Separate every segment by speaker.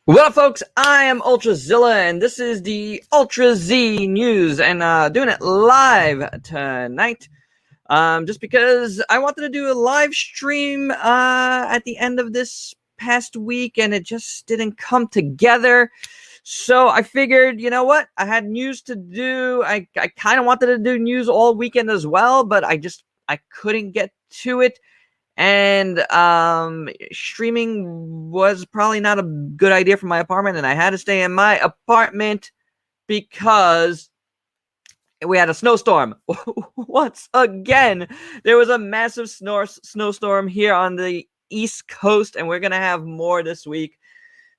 Speaker 1: What up, folks? I am Ultrazilla, and this is the Ultra Z News, and doing it live tonight. Just because I wanted to do a live stream at the end of this past week, and it just didn't come together. So I figured, you know what? I had news to do. I kind of wanted to do news all weekend as well, but I couldn't get to it. And streaming was probably not a good idea for my apartment, and I had to stay in my apartment because we had a snowstorm. Once again, there was a massive snowstorm here on the East Coast, and we're gonna have more this week.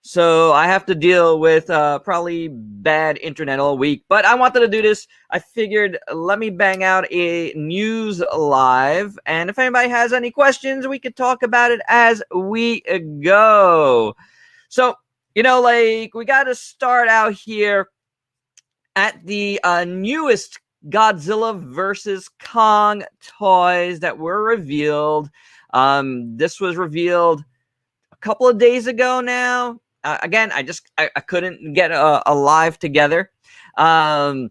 Speaker 1: So I have to deal with probably bad internet all week. But I wanted to do this. I figured let me bang out a news live. And if anybody has any questions, we could talk about it as we go. So, we got to start out here at the newest Godzilla versus Kong toys that were revealed. This was revealed a couple of days ago now. Again, I couldn't get a live together. So,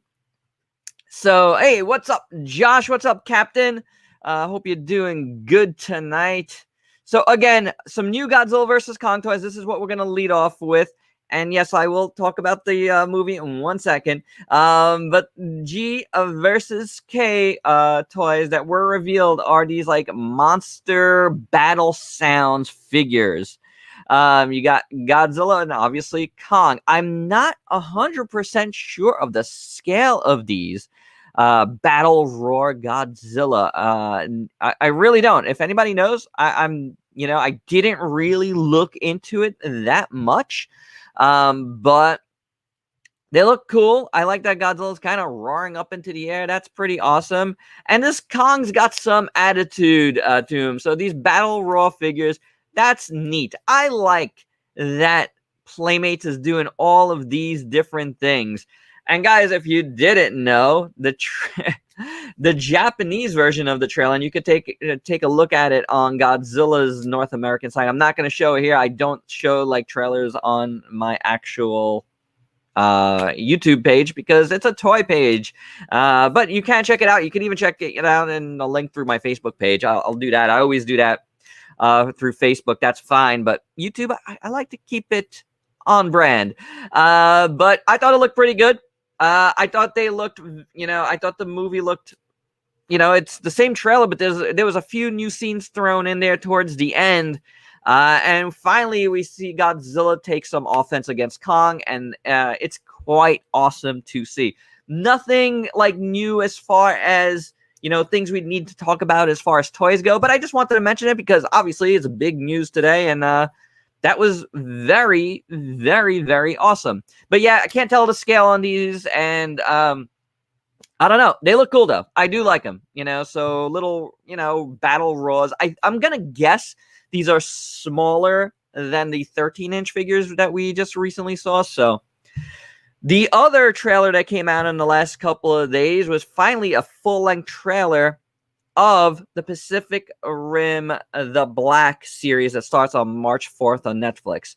Speaker 1: hey, what's up, Josh? What's up, Captain? Hope you're doing good tonight. So, again, some new Godzilla vs. Kong toys. This is what we're going to lead off with. And yes, I will talk about the movie in 1 second. But G versus K toys that were revealed are these like monster battle sounds figures. You got Godzilla and obviously Kong. I'm not 100% sure of the scale of these. Battle Roar Godzilla. I really don't. If anybody knows, I didn't really look into it that much. But they look cool. I like that Godzilla's kind of roaring up into the air. That's pretty awesome. And this Kong's got some attitude to him. So these Battle Roar figures, that's neat. I like that Playmates is doing all of these different things. And guys, if you didn't know, the Japanese version of the trailer, and you could take a look at it on Godzilla's North American site. I'm not going to show it here. I don't show like trailers on my actual YouTube page because it's a toy page. But you can check it out. You can even check it out in a link through my Facebook page. I'll do that. I always do that. Through Facebook, that's fine, but YouTube, I like to keep it on brand. But I thought it looked pretty good. I thought they looked, I thought the movie looked, it's the same trailer, but there was a few new scenes thrown in there towards the end. And finally, we see Godzilla take some offense against Kong, and it's quite awesome to see. Nothing like new as far as things we need to talk about as far as toys go. But I just wanted to mention it because obviously it's a big news today. And that was very, very, very awesome. But yeah, I can't tell the scale on these. And I don't know. They look cool, though. I do like them, so little, battle roars. I'm going to guess these are smaller than the 13-inch figures that we just recently saw. So the other trailer that came out in the last couple of days was finally a full-length trailer of the Pacific Rim The Black series that starts on March 4th on Netflix.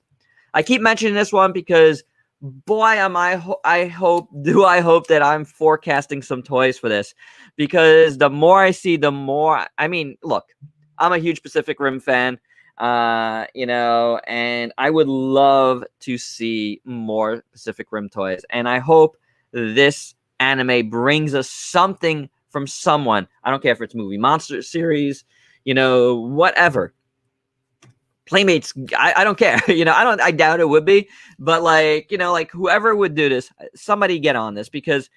Speaker 1: I keep mentioning this one because, boy, I hope that I'm forecasting some toys for this. Because the more I see, the more... I mean, look, I'm a huge Pacific Rim fan. And I would love to see more Pacific Rim toys. And I hope this anime brings us something from someone. I don't care if it's movie, monster series, whatever. Playmates, I don't care. I doubt it would be. But whoever would do this, somebody get on this because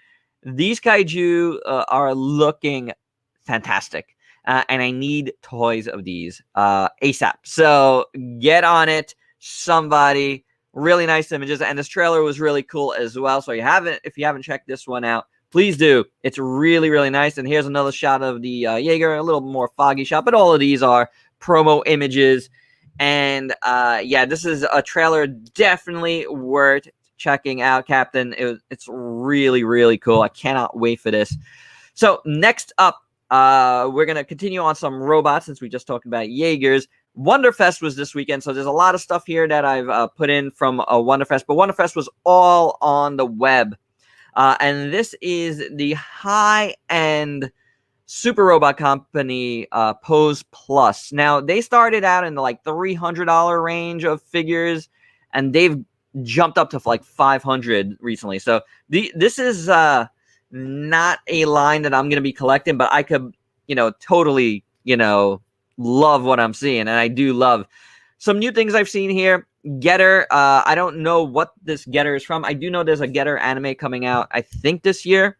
Speaker 1: these kaiju are looking fantastic. And I need toys of these ASAP. So get on it, somebody. Really nice images, and this trailer was really cool as well. So if you haven't checked this one out, please do. It's really, really nice. And here's another shot of the Jaeger, a little more foggy shot, but all of these are promo images. And yeah, this is a trailer definitely worth checking out, Captain. It's really, really cool. I cannot wait for this. So next up, we're going to continue on some robots since we just talked about Jaegers. Wonderfest was this weekend, so there's a lot of stuff here that I've put in from Wonderfest, but Wonderfest was all on the web. And this is the high-end Super Robot Company Pose Plus. Now, they started out in the like $300 range of figures, and they've jumped up to like $500 recently. So this is not a line that I'm going to be collecting, but I could, totally, love what I'm seeing. And I do love some new things I've seen here. Getter, I don't know what this Getter is from. I do know there's a Getter anime coming out, I think this year,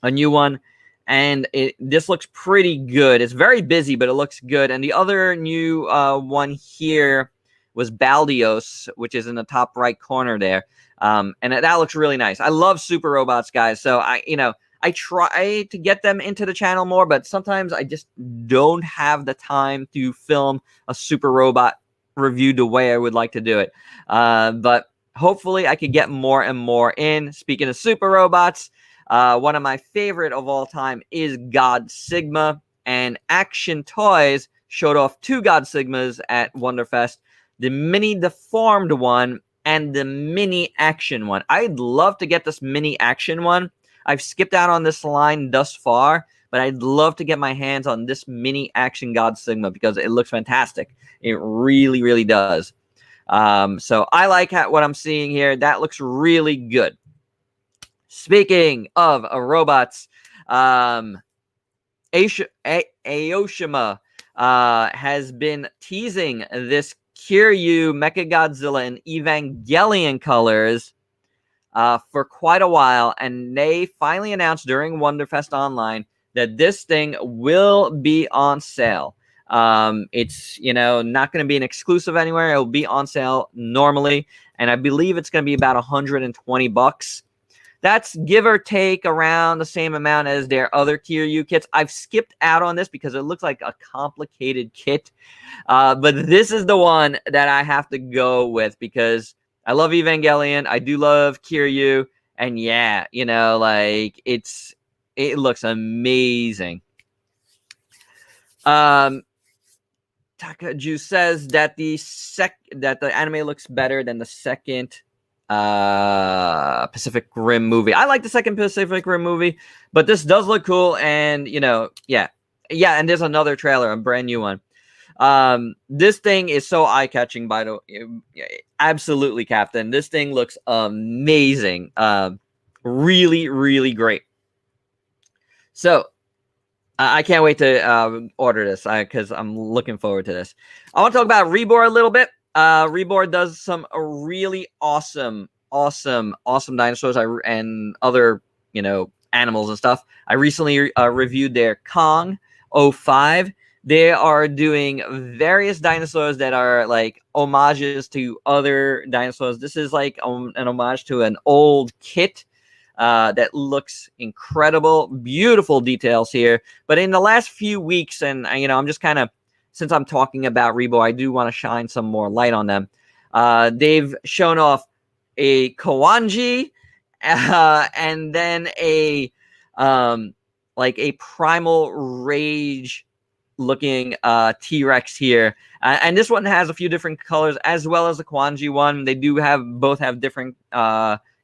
Speaker 1: a new one. And this looks pretty good. It's very busy, but it looks good. And the other new one here was Baldios, which is in the top right corner there. And that looks really nice. I love super robots, guys. So I try to get them into the channel more, but sometimes I just don't have the time to film a super robot review the way I would like to do it. But hopefully I could get more and more in. Speaking of super robots, one of my favorite of all time is God Sigma, and Action Toys showed off 2 God Sigmas at Wonderfest, the mini deformed one and the mini action one. I'd love to get this mini action one. I've skipped out on this line thus far, but I'd love to get my hands on this mini action God Sigma because it looks fantastic. It really, really does. So I like what I'm seeing here. That looks really good. Speaking of robots, Aoshima has been teasing this KAIJU Mechagodzilla in Evangelion colors for quite a while, and they finally announced during Wonderfest Online that this thing will be on sale. It's not going to be an exclusive anywhere. It will be on sale normally, and I believe it's going to be about $120. That's give or take around the same amount as their other KAIJU kits. I've skipped out on this because it looks like a complicated kit. But this is the one that I have to go with because I love Evangelion. I do love KAIJU. And yeah, it looks amazing. Takaju says that the anime looks better than the second Pacific Rim movie. I like the second Pacific Rim movie, but this does look cool. And yeah, and there's another trailer, a brand new one. This thing is so eye-catching, by the way. Absolutely, Captain. This thing looks amazing. Really, really great. So I can't wait to order this because I'm looking forward to this. I want to talk about Reborn a little bit. Reborn does some really awesome dinosaurs and other, animals and stuff. I recently reviewed their Kong 05. They are doing various dinosaurs that are like homages to other dinosaurs. This is like an homage to an old kit that looks incredible. Beautiful details here. But in the last few weeks, and I'm just kind of, since I'm talking about Reborn, I do want to shine some more light on them. They've shown off a Kawanji and then a primal rage looking T-Rex here. And this one has a few different colors as well as the Kawanji one. They do both have different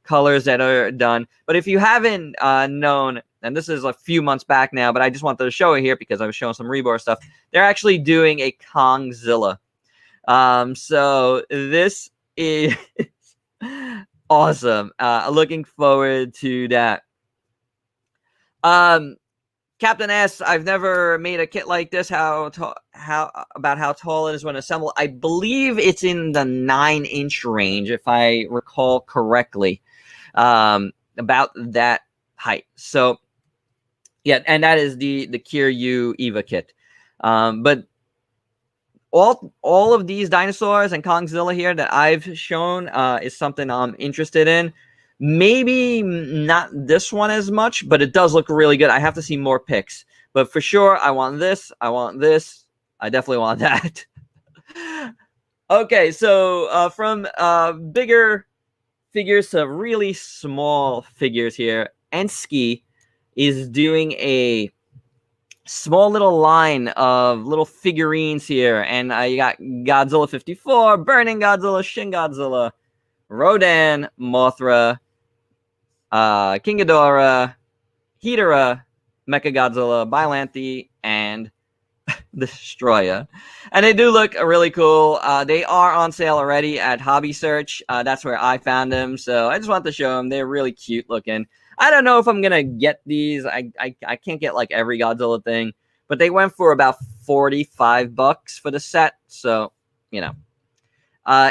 Speaker 1: colors that are done. But if you haven't known, and this is a few months back now, but I just wanted to show it here because I was showing some Reborn stuff. They're actually doing a Kongzilla. So this is awesome. Looking forward to that. Captain S, I've never made a kit like this. How tall it is when assembled. I believe it's in the 9-inch range, if I recall correctly. About that height. So yeah, and that is the KAIJU Eva kit. But all of these dinosaurs and Kongzilla here that I've shown is something I'm interested in. Maybe not this one as much, but it does look really good. I have to see more pics. But for sure, I want this. I want this. I definitely want that. Okay, so from bigger figures to really small figures here, Ensky is doing a small little line of little figurines here, and you got Godzilla 54, Burning Godzilla, Shin Godzilla, Rodan, Mothra, King Ghidorah, Hedorah, Mechagodzilla, Bylanthe, and Destroya. And they do look really cool. They are on sale already at Hobby Search. That's where I found them. So I just want to show them. They're really cute looking. I don't know if I'm going to get these. I can't get like every Godzilla thing. But they went for about $45 for the set. So, you know,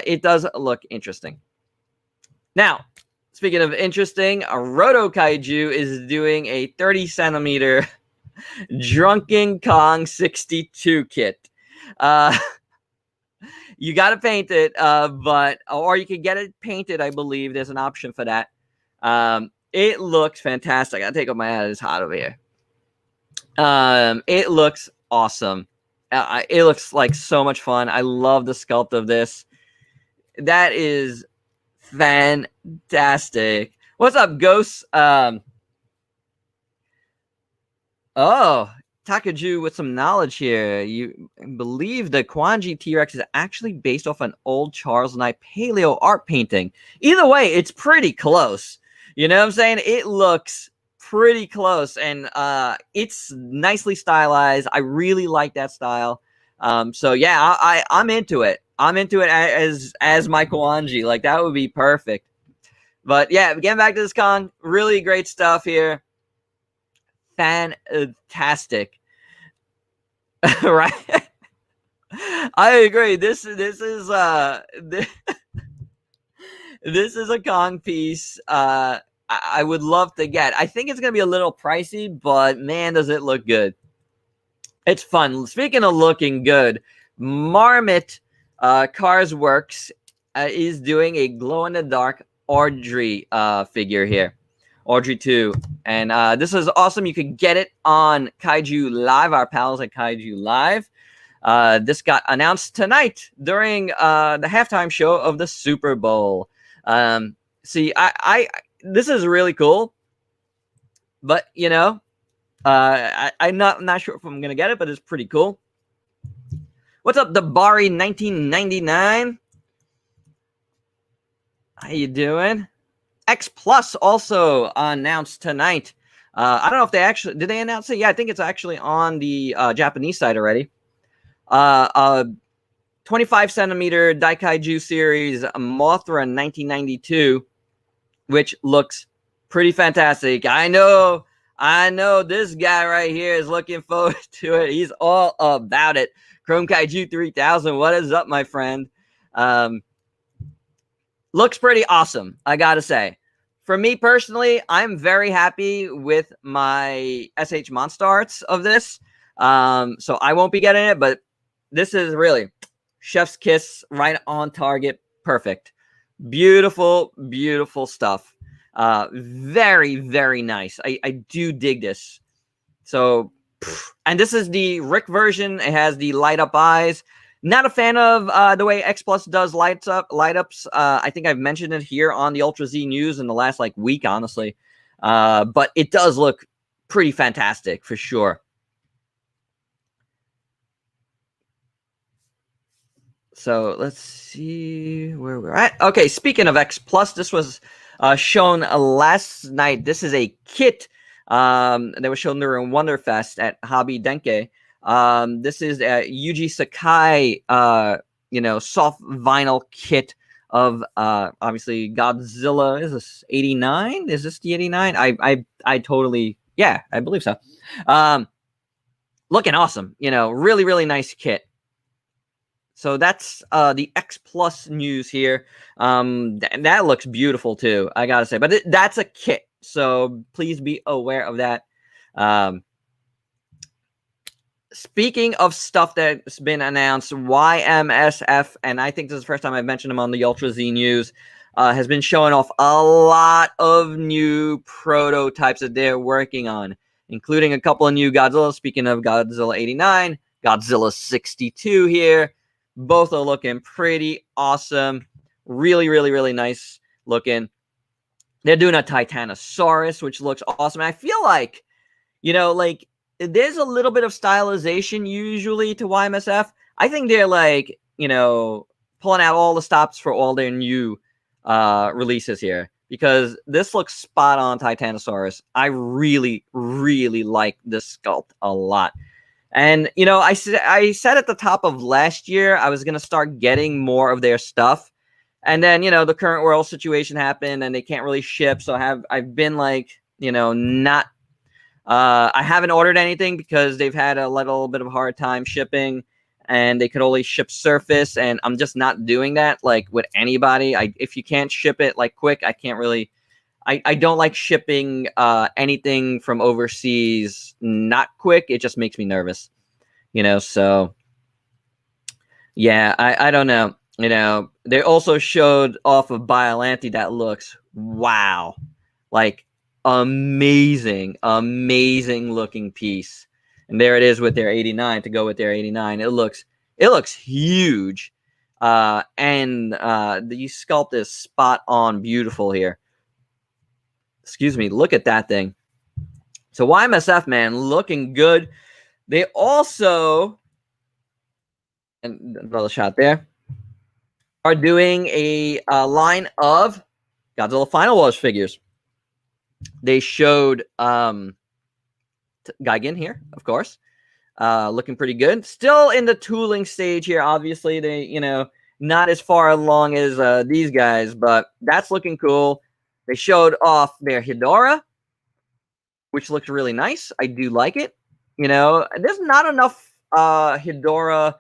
Speaker 1: it does look interesting. Now, speaking of interesting, Roto Kaiju is doing a 30 centimeter Drunken Kong 62 kit. You got to paint it, or you can get it painted. I believe there's an option for that. It looks fantastic. I gotta take off my hat. It's hot over here. It looks awesome. It looks like so much fun. I love the sculpt of this. That is fantastic. What's up, Ghost? Oh, Takaju with some knowledge here. You believe the Kwanji T-Rex is actually based off an old Charles Knight paleo art painting. Either way, it's pretty close. You know what I'm saying? It looks pretty close, and it's nicely stylized. I really like that style. So yeah, I'm into it. I'm into it as my Kwanji. Like, that would be perfect. But yeah, getting back to this Kong, really great stuff here. Fantastic. Right? I agree. This is this is a Kong piece I would love to get. I think it's gonna be a little pricey, but man, does it look good. It's fun. Speaking of looking good, Marmot Carsworks is doing a glow-in-the-dark Audrey figure here. Audrey 2. And this is awesome. You can get it on Kaiju Live, our pals at Kaiju Live. This got announced tonight during the halftime show of the Super Bowl. See, this is really cool. But, you know, I'm not sure if I'm going to get it, but it's pretty cool. What's up, the Bari 1999? How you doing? Xplus also announced tonight. I don't know if they actually did they announce it? Yeah, I think it's actually on the Japanese side already. 25 centimeter Daikaiju series Mothra 1992, which looks pretty fantastic. I know this guy right here is looking forward to it. He's all about it. Chrome Kaiju 3000, what is up, my friend? Looks pretty awesome, I gotta say. For me personally, I'm very happy with my SH Monster Arts of this. So I won't be getting it, but this is really chef's kiss, right on target, perfect. Beautiful, beautiful stuff. Very, very nice. I do dig this. So, and this is the Rick version. It has the light up eyes. Not a fan of the way Xplus does light ups. I think I've mentioned it here on the Ultra Z News in the last week, honestly. But it does look pretty fantastic for sure. So let's see where we're at. Okay, speaking of Xplus, this was shown last night. This is a kit that was shown during Wonderfest at Hobby Denke. This is a Yuji Sakai, soft vinyl kit of obviously Godzilla. Is this 89? Is this the 89? I totally, yeah, I believe so. Looking awesome, really, really nice kit. So that's the Xplus news here. That looks beautiful too, I gotta say. But that's a kit, so please be aware of that. Speaking of stuff that's been announced, YMSF, and I think this is the first time I've mentioned them on the Ultra Z News, has been showing off a lot of new prototypes that they're working on, including a couple of new Godzilla. Speaking of Godzilla 89, Godzilla 62 here. Both are looking pretty awesome. Really, really, really nice looking. They're doing a Titanosaurus, which looks awesome. I feel like, there's a little bit of stylization usually to YMSF. I think they're like, you know, pulling out all the stops for all their new releases here, because this looks spot on Titanosaurus. I really, really like this sculpt a lot. And, you know, I said at the top of last year I was going to start getting more of their stuff. And then, you know, the current world situation happened and they can't really ship. So I've been like, you know, not, I haven't ordered anything because they've had a little bit of a hard time shipping and they could only ship surface. And I'm just not doing that like with anybody. If you can't ship it like quick, I can't really, I don't like shipping anything from overseas not quick. It just makes me nervous, you know, so yeah, I don't know. You know, they also showed off of Biollante that looks, wow, like amazing, amazing looking piece. And there it is with their 89 to go with their 89. It looks huge. And the sculpt is spot on beautiful here. Excuse me, look at that thing. So YMSF, man, looking good. They also, and another shot there, are doing a line of Godzilla Final Wars figures. They showed Gigan here, of course, looking pretty good. Still in the tooling stage here. Obviously, they, you know, not as far along as these guys, but that's looking cool. They showed off their Hedorah, which looks really nice. I do like it. You know, there's not enough Hedorah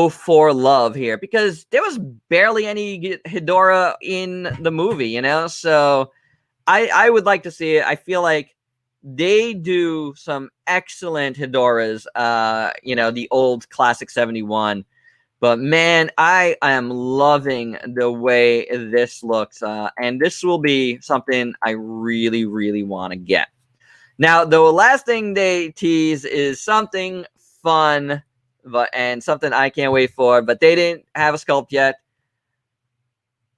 Speaker 1: 04 love here because there was barely any Hedorah in the movie, you know? So I would like to see it. I feel like they do some excellent Hedorahs, you know, the old classic 71. But man, I am loving the way this looks. And this will be something I really, really want to get. Now, the last thing they tease is something fun, and something I can't wait for, but they didn't have a sculpt yet.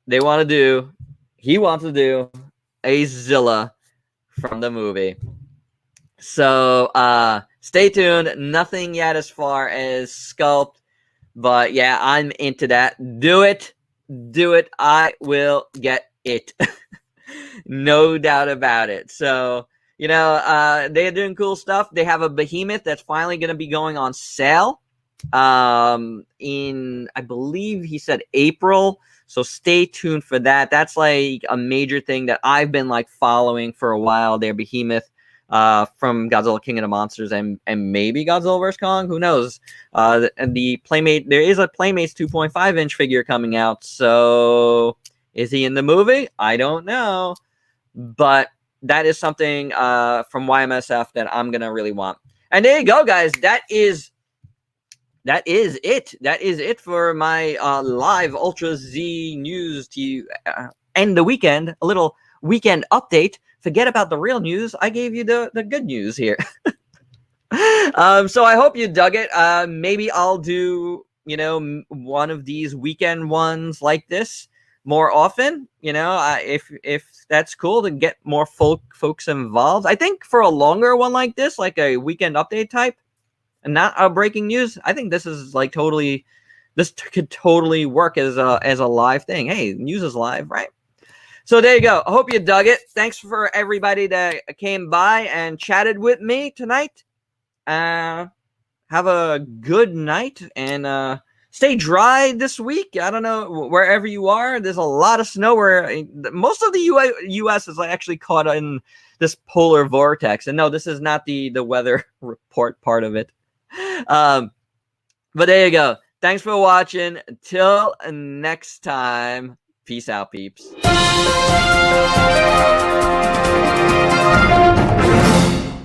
Speaker 1: He wants to do a Zilla from the movie. So stay tuned. Nothing yet as far as sculpt, but yeah, I'm into that. Do it. I will get it. No doubt about it. So, you know, they're doing cool stuff. They have a behemoth that's finally going to be going on sale in, I believe he said April. So stay tuned for that. That's like a major thing that I've been like following for a while. Their behemoth from Godzilla King of the Monsters and maybe Godzilla vs. Kong. Who knows? And the Playmate, there is a Playmates 2.5-inch figure coming out. So is he in the movie? I don't know. But that is something from YMSF that I'm going to really want. And there you go, guys. That is it. That is it for my live Ultra Z news to end the weekend. A little weekend update. Forget about the real news. I gave you the good news here. So I hope you dug it. Maybe I'll do, you know, one of these weekend ones like this more often. You know, if that's cool to get more folks involved. I think for a longer one like this, like a weekend update type, and not a breaking news, I think this is like totally, this could totally work as a live thing. Hey, news is live, right? So there you go. I hope you dug it. Thanks for everybody that came by and chatted with me tonight. Have a good night and stay dry this week. I don't know, wherever you are, there's a lot of snow where most of the U.S. is actually caught in this polar vortex. And no, this is not the weather report part of it. But there you go. Thanks for watching. Until next time, peace out, peeps.